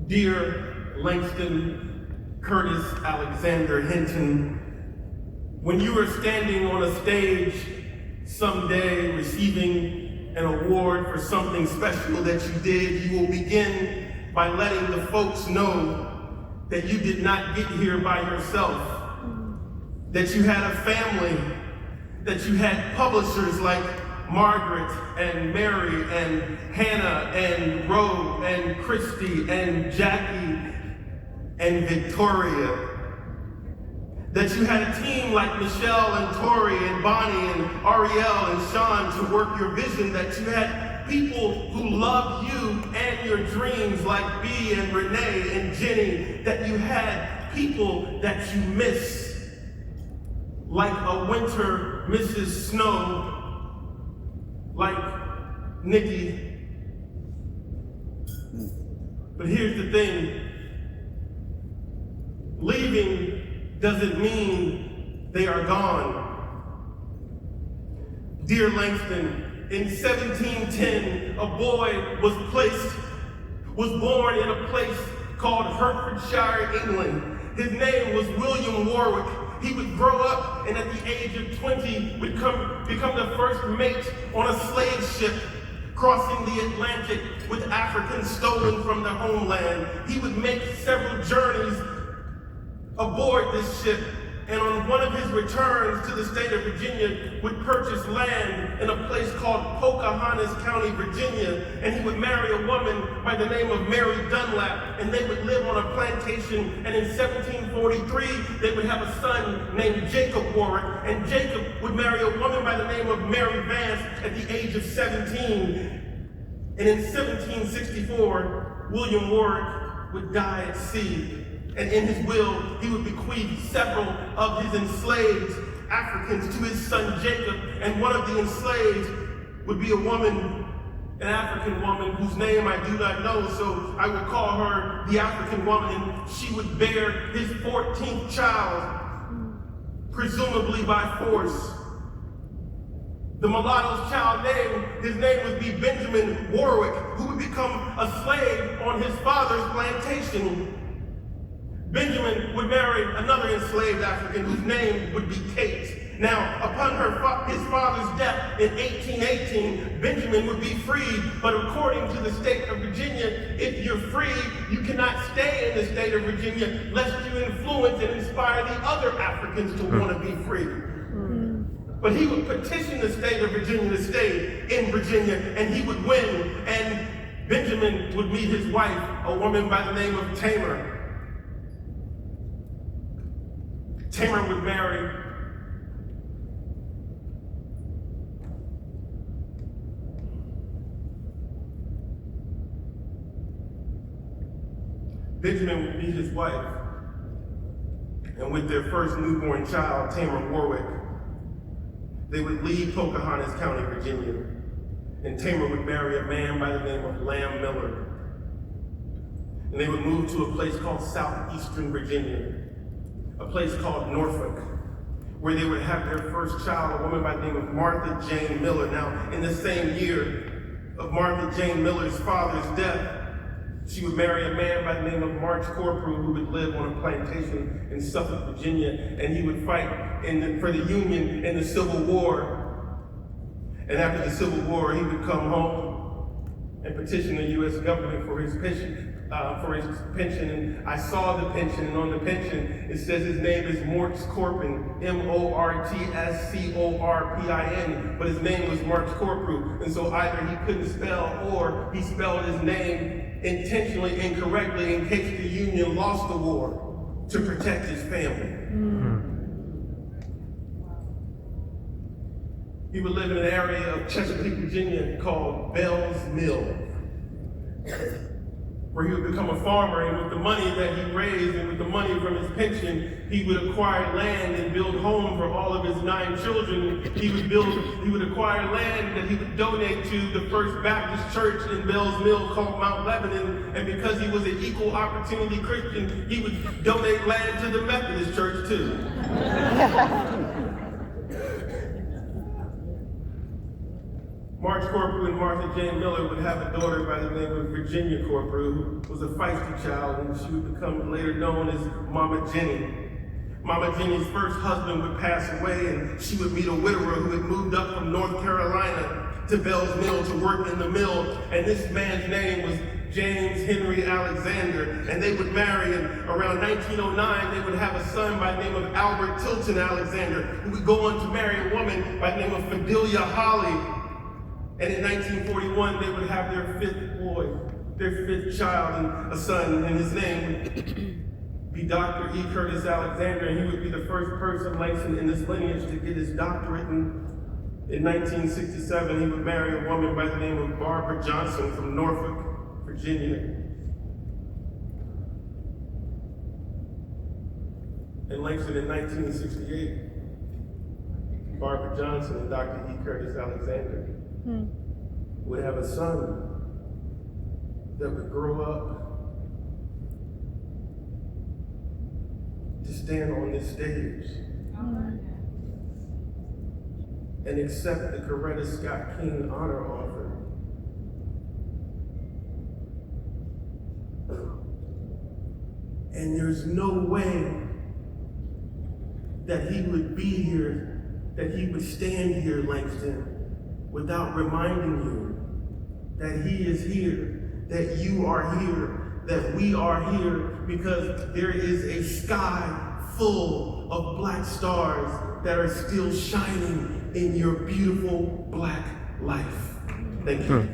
Dear Langston Curtis Alexander Hinton, when you are standing on a stage someday receiving an award for something special that you did, you will begin by letting the folks know that you did not get here by yourself, that you had a family, that you had publishers like Margaret and Mary and Hannah and Roe and Christy and Jackie and Victoria. That you had a team like Michelle and Tori and Bonnie and Ariel and Sean to work your vision. That you had people who loved you and your dreams like Bea and Renee and Jenny. That you had people that you miss like a winter Mrs. Snow, like Nikki. But here's the thing. Leaving doesn't mean they are gone. Dear Langston, in 1710, a boy was born in a place called Hertfordshire, England. His name was William Warwick. He would grow up and at the age of 20 would become the first mate on a slave ship crossing the Atlantic with Africans stolen from their homeland. He would make several journeys aboard this ship, and on one of his returns to the state of Virginia would purchase land in a place called Pocahontas County, Virginia, and he would marry a woman by the name of Mary Dunlap, and they would live on a plantation, and in 1743 they would have a son named Jacob Warwick, and Jacob would marry a woman by the name of Mary Vance at the age of 17. And in 1764, William Warwick would die at sea. And in his will, he would bequeath several of his enslaved Africans to his son Jacob. And one of the enslaved would be a woman, an African woman whose name I do not know, so I will call her the African woman. And she would bear his 14th child, presumably by force. The mulatto's child his name would be Benjamin Warwick, who would become a slave on his father's plantation. Benjamin would marry another enslaved African whose name would be Kate. Now, upon his father's death in 1818, Benjamin would be freed, but according to the state of Virginia, if you're free, you cannot stay in the state of Virginia lest you influence and inspire the other Africans to want to be free. But he would petition the state of Virginia to stay in Virginia, and he would win, and Benjamin would meet his wife, a woman by the name of Tamar. Tamar would marry Benjamin would meet his wife, and with their first newborn child, Tamar Warwick, they would leave Pocahontas County, Virginia, and Tamar would marry a man by the name of Lamb Miller. And they would move to a place called Southeastern Virginia, a place called Norfolk, where they would have their first child, a woman by the name of Martha Jane Miller. Now, in the same year of Martha Jane Miller's father's death, she would marry a man by the name of March Corporal, who would live on a plantation in Suffolk, Virginia, and he would fight for the Union in the Civil War. And after the Civil War, he would come home and petition the U.S. government for his pension. And I saw the pension, and on the pension it says his name is Mortz Corpin, Mortscorpin, but his name was March Corporal, and so either he couldn't spell or he spelled his name intentionally incorrectly in case the Union lost the war to protect his family. He would live in an area of Chesapeake, Virginia called Bell's Mill, where he would become a farmer, and with the money that he raised and with the money from his pension, he would acquire land and build homes for all of his 9 children. He would acquire land that he would donate to the First Baptist Church in Bell's Mill called Mount Lebanon, and because he was an equal opportunity Christian, he would donate land to the Methodist Church too. March Corporal and Martha Jane Miller would have a daughter by the name of Virginia Corporal, who was a feisty child, and she would become later known as Mama Jenny. Mama Jenny's first husband would pass away, and she would meet a widower who had moved up from North Carolina to Bell's Mill to work in the mill, and this man's name was James Henry Alexander, and they would marry, and around 1909 they would have a son by the name of Albert Tilton Alexander, who would go on to marry a woman by the name of Fidelia Holly. And in 1941, they would have their fifth boy, their fifth child, and a son, and his name would be Dr. E. Curtis Alexander, and he would be the first person, Langston, in this lineage to get his doctorate. And in 1967, he would marry a woman by the name of Barbara Johnson from Norfolk, Virginia. And Langston, in 1968, Barbara Johnson and Dr. E. Curtis Alexander would have a son that would grow up to stand on this stage and accept the Coretta Scott King Honor Offer. And there's no way that he would be here, that he would stand here, Langston, without reminding you that he is here, that you are here, that we are here, because there is a sky full of black stars that are still shining in your beautiful black life. Thank you.